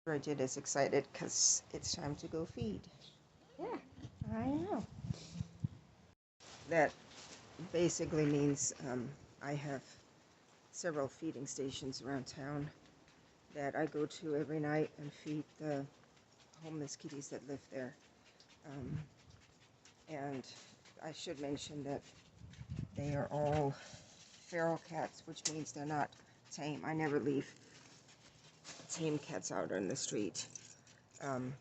Bridget is excited because it's time to go feed. Yeah, I know. That basically means I have several feeding stations around town that I go to every night and feed the homeless kitties that live there. Um, and I should mention that they are all feral cats, which means they're not tame. I never leave tame cats out on the street. Um,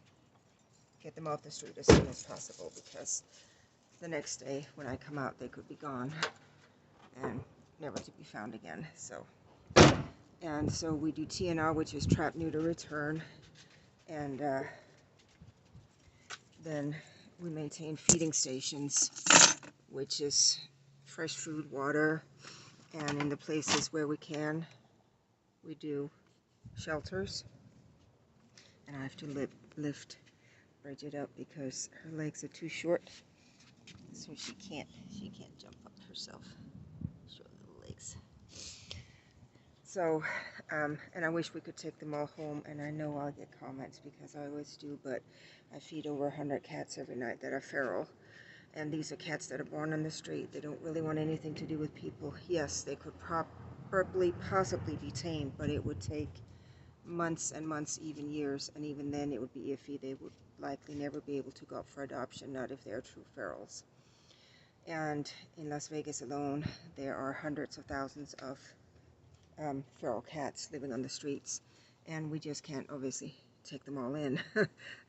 get them off the street as soon as possible because the next day when I come out they could be gone and never to be found again. So we do TNR, which is trap, neuter, return, and then we maintain feeding stations, which is fresh food, water, and in the places where we can, we do shelters. And I have to lift Bridget up because her legs are too short, so she can't jump up herself. Short little legs. So, and I wish we could take them all home, and I know I'll get comments because I always do, but I feed over 100 cats every night that are feral. And these are cats that are born on the street. They don't really want anything to do with people. Yes, they could possibly be tamed, but it would take months and months, even years, and even then it would be iffy. They would likely never be able to go up for adoption, not if they're true ferals. And in Las Vegas alone, there are hundreds of thousands of feral cats living on the streets, and we just can't obviously take them all in.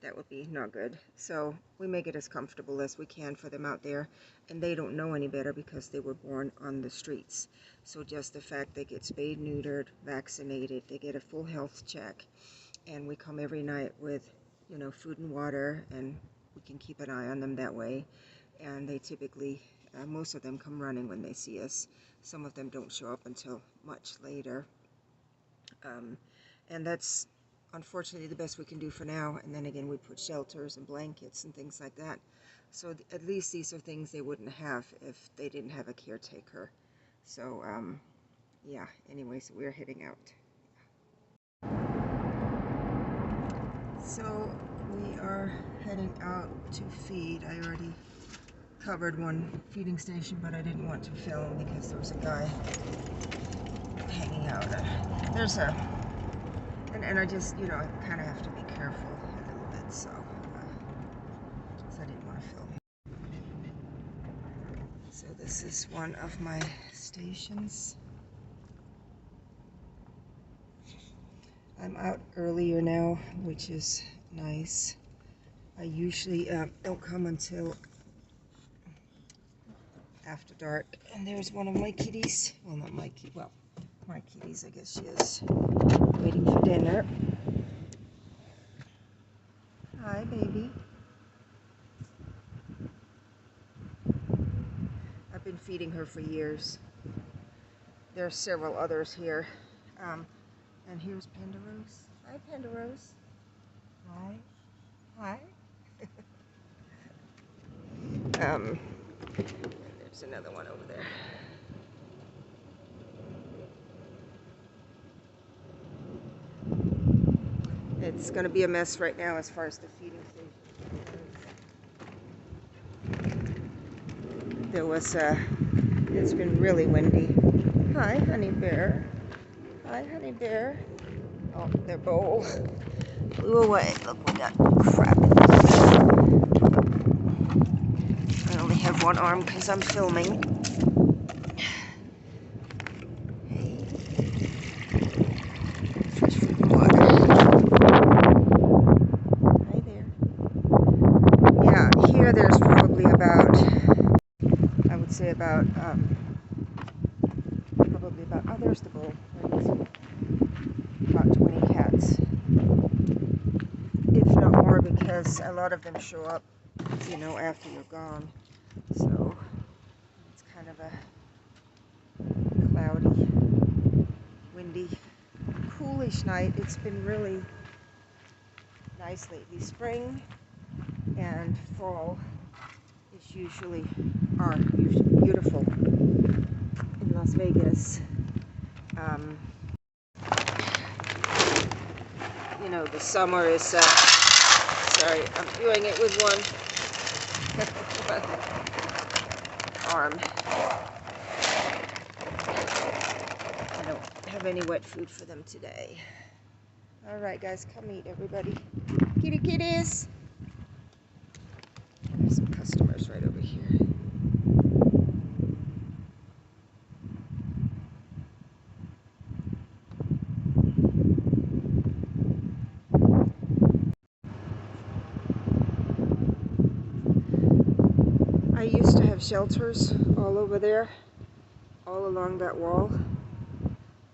That would be not good. So we make it as comfortable as we can for them out there, and they don't know any better because they were born on the streets. So just the fact they get spayed, neutered, vaccinated, they get a full health check, and we come every night with, food and water, and we can keep an eye on them that way. And they typically, most of them come running when they see us. Some of them don't show up until much later. And that's unfortunately the best we can do for now. And then again, we put shelters and blankets and things like that. So at least these are things they wouldn't have if they didn't have a caretaker. So yeah, anyway, so we're heading out. So we are heading out to feed. I already covered one feeding station, but I didn't want to film because there was a guy hanging out. And I just, I kind of have to be careful a little bit, so I didn't want to film. So this is one of my stations. I'm out earlier now, which is nice. I usually don't come until after dark. And there's one of my kitties. Well, not my kitty. Well, my kitties, I guess she is. Waiting for dinner. Hi, baby. I've been feeding her for years. There are several others here. And here's Panda Rose. Hi, Panda Rose. Hi. Hi. And there's another one over there. It's going to be a mess right now as far as the feeding station. It's been really windy. Hi, honey bear. Hi, honey bear. Oh, their bowl flew away. Look, we got crap. I only have one arm because I'm filming. Hey. Fresh fruit and water. Hi there. Yeah, here there's probably about, I would say about, oh, there's the bowl. About 20 cats. If not more, because a lot of them show up, after you're gone. So it's kind of a cloudy, windy, coolish night. It's been really nice lately. Spring and fall are usually beautiful in Las Vegas. you know, the summer is, sorry, I'm doing it with one arm. I don't have any wet food for them today. All right, guys, come eat, everybody. Kitty kitties. There's some customers right over here. I used to have shelters all over there, all along that wall,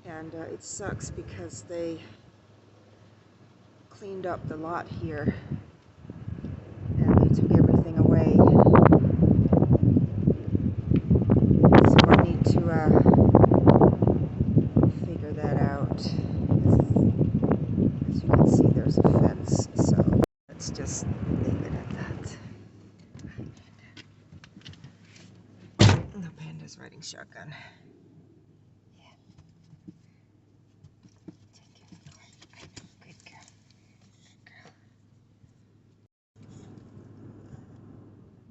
and it sucks because they cleaned up the lot here and they took everything away. So I need to figure that out. As you can see, there's a fence, so let's just leave it at that. The panda's riding shotgun. Yeah. Take care. I know. Good girl. Good girl.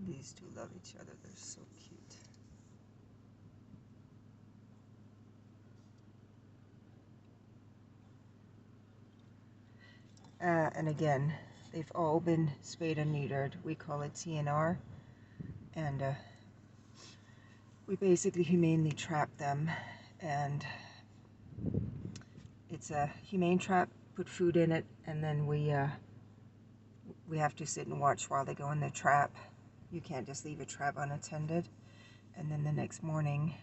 These two love each other. They're so cute. And again, they've all been spayed and neutered. We call it TNR, and we basically humanely trap them, and it's a humane trap. Put food in it, and then we have to sit and watch while they go in the trap. You can't just leave a trap unattended. And then the next morning,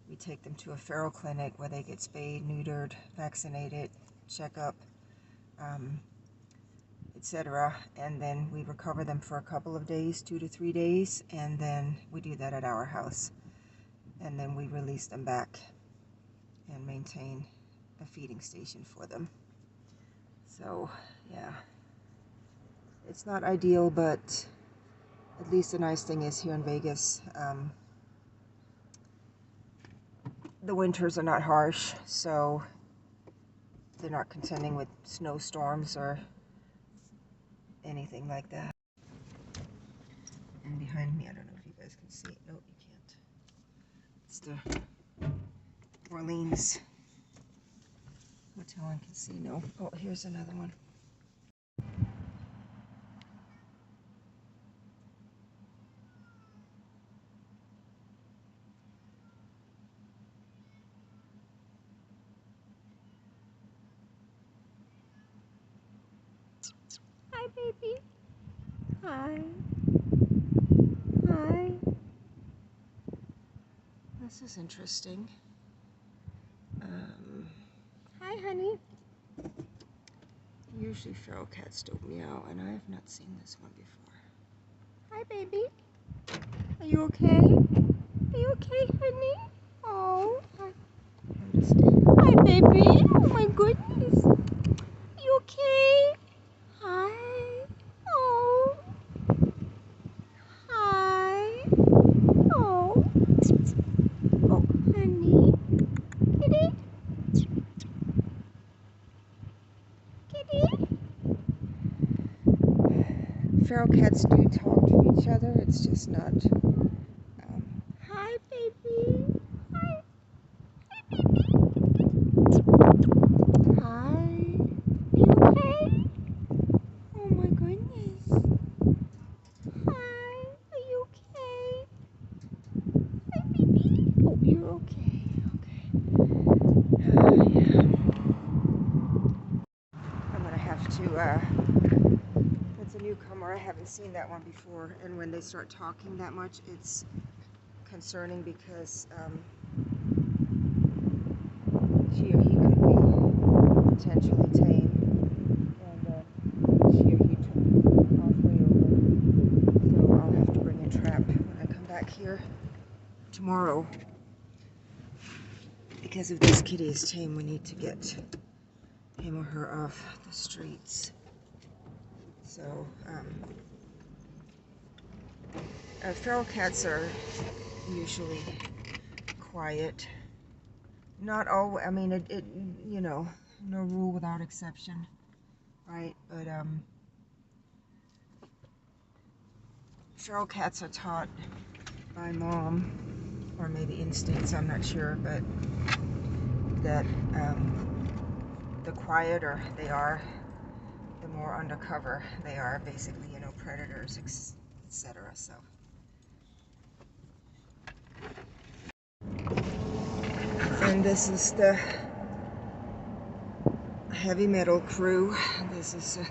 we take them to a feral clinic where they get spayed, neutered, vaccinated, check up, etc. And then we recover them for a couple of days, 2 to 3 days, and then we do that at our house. And then we release them back and maintain a feeding station for them. So, yeah. It's not ideal, but at least the nice thing is here in Vegas, the winters are not harsh, so they're not contending with snowstorms or anything like that. And behind me, I don't know if you guys can see it. No, you can't. It's the Orleans Hotel and Casino. Oh, here's another one. Hi, baby. Hi. Hi. This is interesting. Hi, honey. Usually feral cats don't meow, and I have not seen this one before. Hi, baby. Are you okay? Are you okay, honey? Oh. Hi, baby. Oh, my goodness. Are you okay? Hi. Oh. Hi. Oh. Oh, honey. Kitty. Kitty. Feral cats do talk to each other. It's just not. Hi, baby. Hi. Hi, baby. Hi. Are you okay? Oh my goodness. Hi. Are you okay? Hi, baby. Oh, you're okay. Okay. Yeah. I'm gonna have to. That's a newcomer. I haven't seen that one before, and when they start talking that much, it's concerning because she or he could be potentially tame, and she or he took halfway over. So I'll have to bring a trap when I come back here tomorrow. Because if this kitty is tame, we need to get him or her off the streets. So, feral cats are usually quiet. Not all, I mean, you know, no rule without exception. right? But feral cats are taught by mom, or maybe instincts, I'm not sure, but that the quieter they are, the more undercover they are, basically, you know, predators, etc. So. And this is the heavy metal crew. This is Hey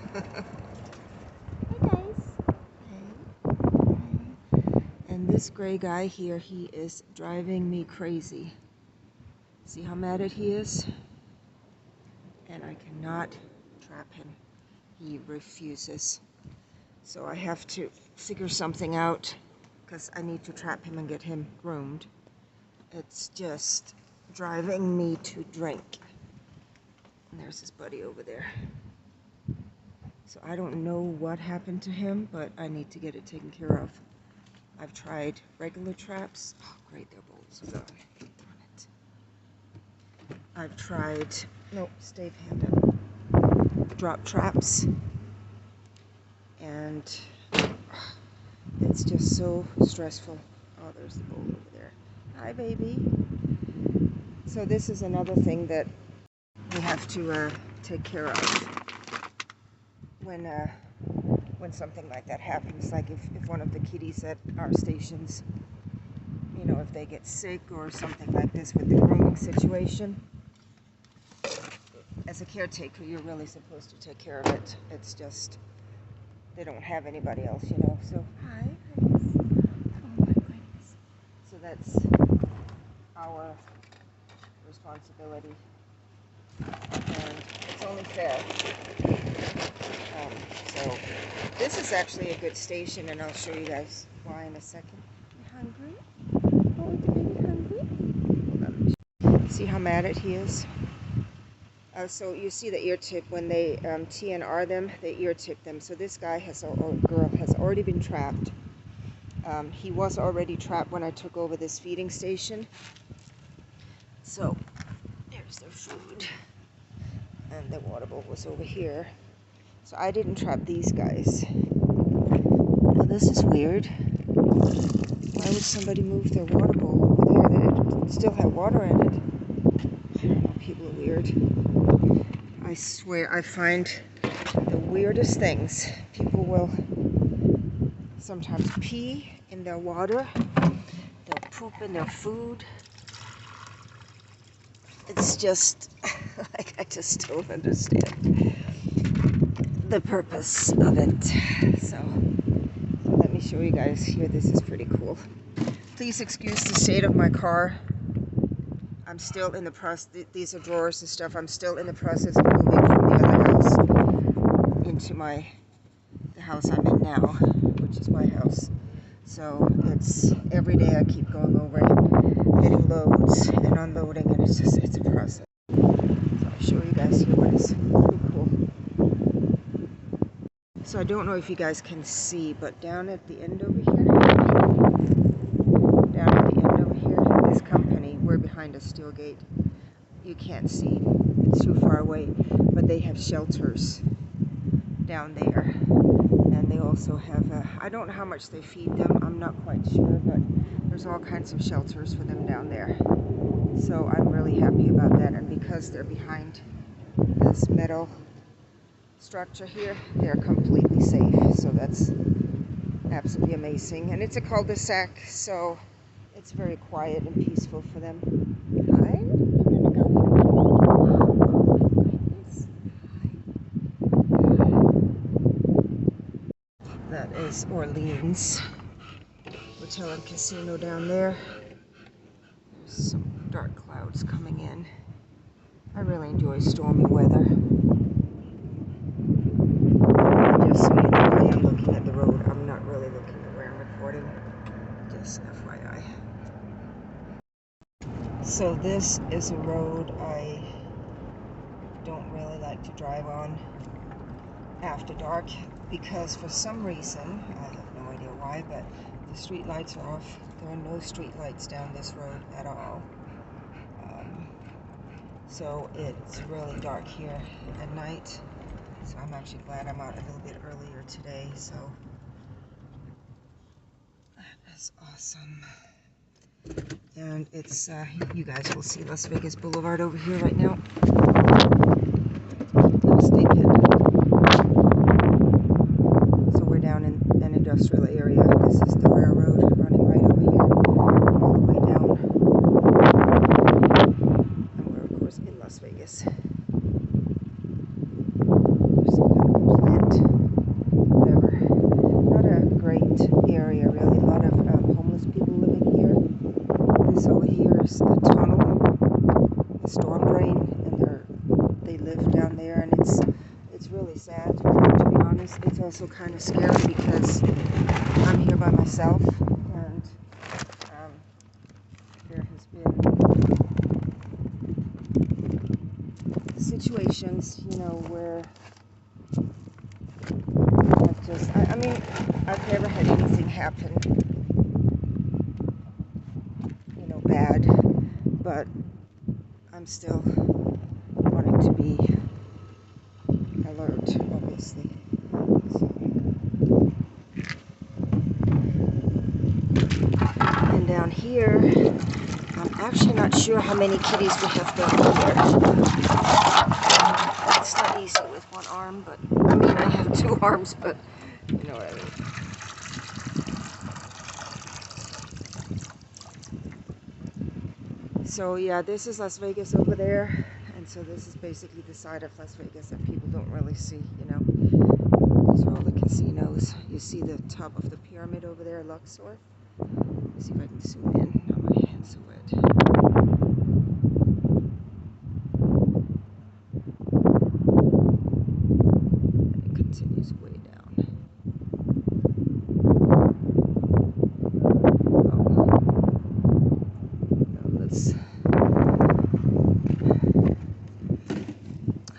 guys. and this gray guy here, he is driving me crazy. See how mad at he is? And I cannot trap him. He refuses. So I have to figure something out because I need to trap him and get him groomed. It's just driving me to drink. And there's his buddy over there. So I don't know what happened to him, but I need to get it taken care of. I've tried regular traps. Oh, great, they're bolts. Darn it. I've tried, no, stay panda. Drop traps. And it's just so stressful. Oh, there's the bolt over there. Hi, baby. So this is another thing that we have to take care of when something like that happens. Like if one of the kitties at our stations, you know, if they get sick or something like this with the grooming situation, as a caretaker, you're really supposed to take care of it. It's just, they don't have anybody else, you know, so. Hi, honey. Oh my goodness. So that's our responsibility, and it's only fair. So this is actually a good station, and I'll show you guys why in a second. You hungry? Oh, is the baby hungry? See how mad at he is? So you see the ear tip when they TNR them, they ear tip them. So this guy or girl has already been trapped. He was already trapped when I took over this feeding station. So there's their food, and the water bowl was over here. So I didn't trap these guys. Well, this is weird. Why would somebody move their water bowl over there? They still have water in it. I don't know, people are weird. I swear, I find the weirdest things. People will sometimes pee in their water. They'll poop in their food. It's just, like, I just don't understand the purpose of it. So let me show you guys here. This is pretty cool. Please excuse the state of my car. I'm still in the process. These are drawers and stuff. I'm still in the process of moving from the other house into the house I'm in now, which is my house. So it's every day I keep going over it, getting loads and unloading, and it's a process. So I'll show you guys here what is pretty cool. So I don't know if you guys can see, but down at the end over here, this company, we're behind a steel gate. You can't see, it's too far away, but they have shelters down there. And they also have, I don't know how much they feed them, I'm not quite sure, but there's all kinds of shelters for them down there. So I'm really happy about that, and because they're behind this metal structure here, they're completely safe. So that's absolutely amazing. And it's a cul-de-sac, so it's very quiet and peaceful for them. Hi. You're gonna go. Oh my goodness. That is Orleans Hotel and Casino down there. There's some dark clouds coming in. I really enjoy stormy weather. Just so you know, I am looking at the road. I'm not really looking at where I'm recording. Just FYI. So this is a road I don't really like to drive on after dark, because for some reason, I have no idea why, but the street lights are off. There are no street lights down this road at all. So it's really dark here at night. So I'm actually glad I'm out a little bit earlier today. So that is awesome. And it's, you guys will see Las Vegas Boulevard over here right now. Little state pendant. So we're down in an industrial area. This is the railroad running right over here, all the way down. And we're, of course, in Las Vegas. There's some kind of plant, whatever. Not a great area, really. A lot of homeless people living here. This over here is a tunnel, a storm drain, and they live down there, and it's really sad, to be honest. It's also kind of scary because I'm here by myself, and there has been situations, you know, where I mean, I've never had anything happen, you know, bad, but I'm still wanting to be alert, obviously. So. And down here, I'm actually not sure how many kitties we have down here. It's not easy with one arm, but I mean, I have two arms, but you know what I mean. So yeah, this is Las Vegas over there, and so this is basically the side of Las Vegas that people don't really see, you know. These are all the casinos. You see the top of the pyramid over there, Luxor. Let's see if I can zoom in. Now my hands are wet. And it continues way down.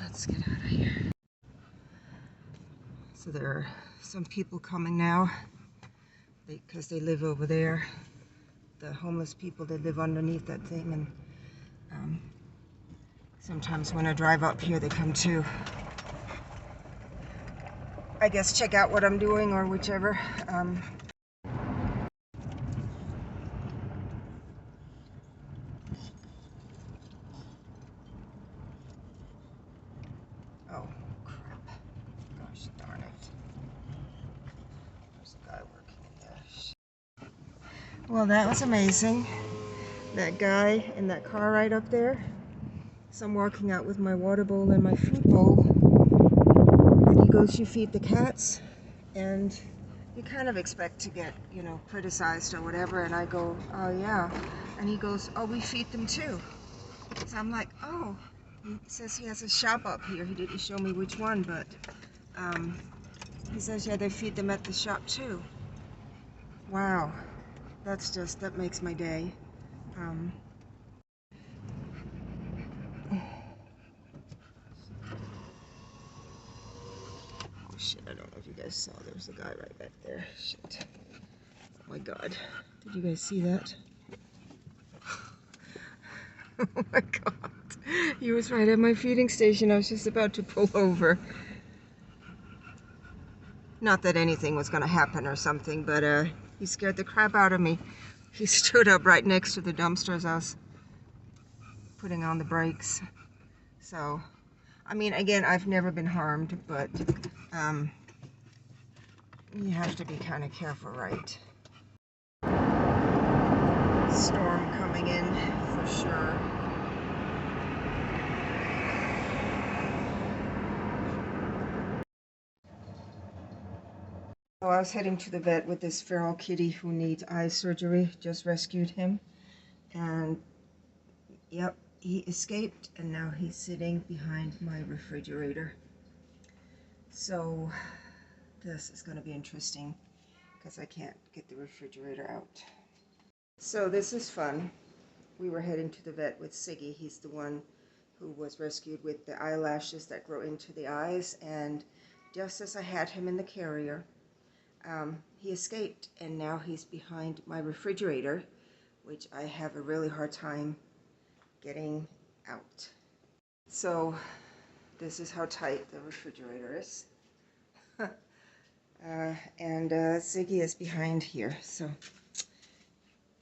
Let's get out of here. So there are some people coming now because they live over there. The homeless people, they live underneath that thing, and sometimes when I drive up here, they come to, I guess, check out what I'm doing or whichever. Oh, crap. Gosh darn it. There's a guy working in there. Well, that was amazing. That guy in that car right up there. So I'm walking out with my water bowl and my food bowl. And he goes, "You feed the cats?" And you kind of expect to get, you know, criticized or whatever. And I go, "Oh, yeah." And he goes, "Oh, we feed them too." So I'm like, "Oh." He says he has a shop up here. He didn't show me which one, but he says, yeah, they feed them at the shop too. Wow. That makes my day. Oh shit, I don't know if you guys saw, there's a guy right back there. Shit. Oh my god. Did you guys see that? Oh my god. He was right at my feeding station. I was just about to pull over. Not that anything was going to happen or something, but he scared the crap out of me. He stood up right next to the dumpster as I was putting on the brakes. So, I mean, again, I've never been harmed, but you have to be kind of careful, right? Storm coming in for sure. So I was heading to the vet with this feral kitty who needs eye surgery. Just rescued him. And, yep, he escaped, and now he's sitting behind my refrigerator. So this is going to be interesting because I can't get the refrigerator out. So this is fun. We were heading to the vet with Siggy. He's the one who was rescued with the eyelashes that grow into the eyes, and just as I had him in the carrier, he escaped, and now he's behind my refrigerator, which I have a really hard time getting out. So This is how tight the refrigerator is. And Ziggy is behind here, so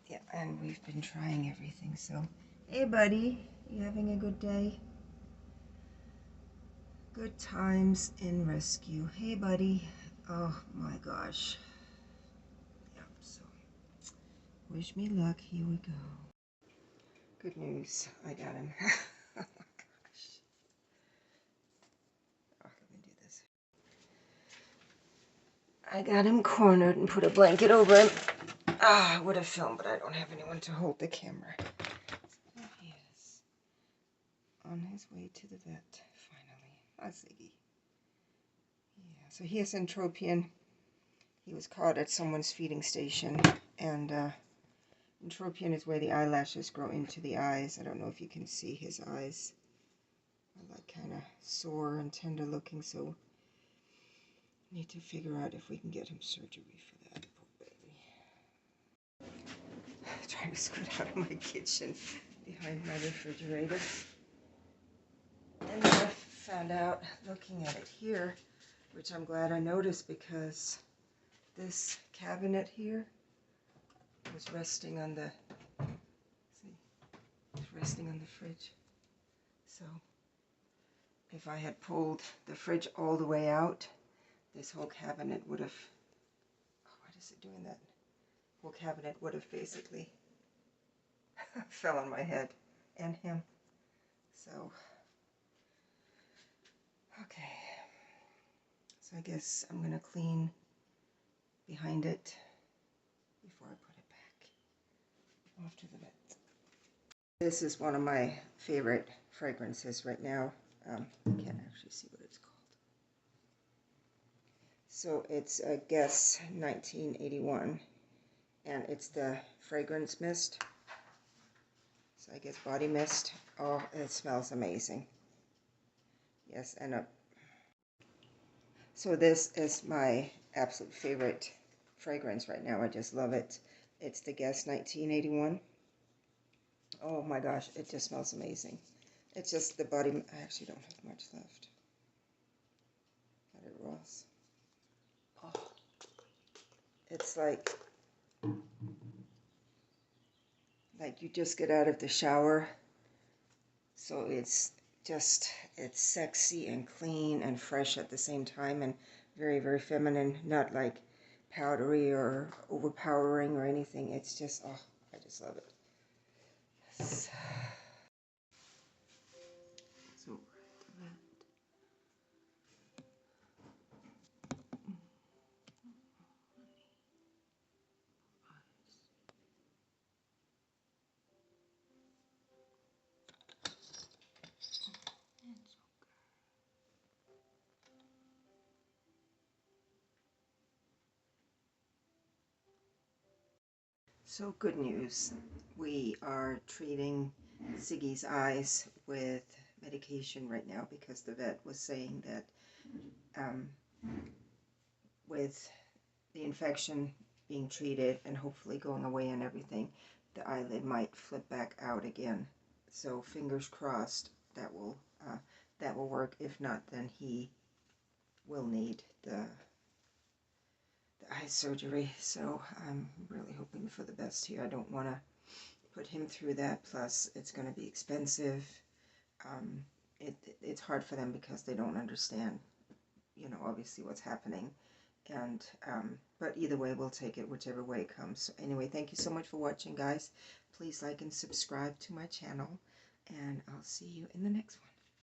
yeah, and we've been trying everything. So, hey buddy, you having a good day? Good times in rescue. Hey buddy. Oh my gosh. Yep, so wish me luck. Here we go. Good news. I got him. Oh my gosh. Oh, let me do this. I got him cornered and put a blanket over him. Ah, I would have filmed, but I don't have anyone to hold the camera. There he is. On his way to the vet, finally. That's Ziggy. Yeah, so he has entropion. He was caught at someone's feeding station, and entropion is where the eyelashes grow into the eyes. I don't know if you can see his eyes. They're like kind of sore and tender looking, so need to figure out if we can get him surgery for that. Poor baby. Trying to scoot out of my kitchen behind my refrigerator. And then I found out, looking at it here, which I'm glad I noticed, because this cabinet here was resting on the, see, it's resting on the fridge. So if I had pulled the fridge all the way out, this whole cabinet would have, oh, what is it doing that? Whole cabinet would have basically fell on my head and him. So, okay. So I guess I'm gonna clean behind it before I put it back. Off to the vet. This is one of my favorite fragrances right now. I can't actually see what it's called. So it's a Guess 1981, and it's the fragrance mist. So I guess body mist. Oh, it smells amazing. Yes, and so this is my absolute favorite fragrance right now. I just love it. It's the Guess 1981. Oh my gosh, it just smells amazing. It's just the body. I actually don't have much left. Got it, Ross. Oh, it's like you just get out of the shower. So it's just, it's sexy and clean and fresh at the same time, and very, very feminine, not like powdery or overpowering or anything. It's just, oh, I just love it. So, so good news. We are treating Ziggy's eyes with medication right now, because the vet was saying that with the infection being treated and hopefully going away and everything, the eyelid might flip back out again. So fingers crossed that will work. If not, then he will need the eye surgery. So I'm really hoping for the best here. I don't want to put him through that. Plus, it's going to be expensive. It's hard for them because they don't understand, you know, obviously what's happening. And but either way, we'll take it whichever way it comes. So anyway, thank you so much for watching, guys. Please like and subscribe to my channel, and I'll see you in the next one.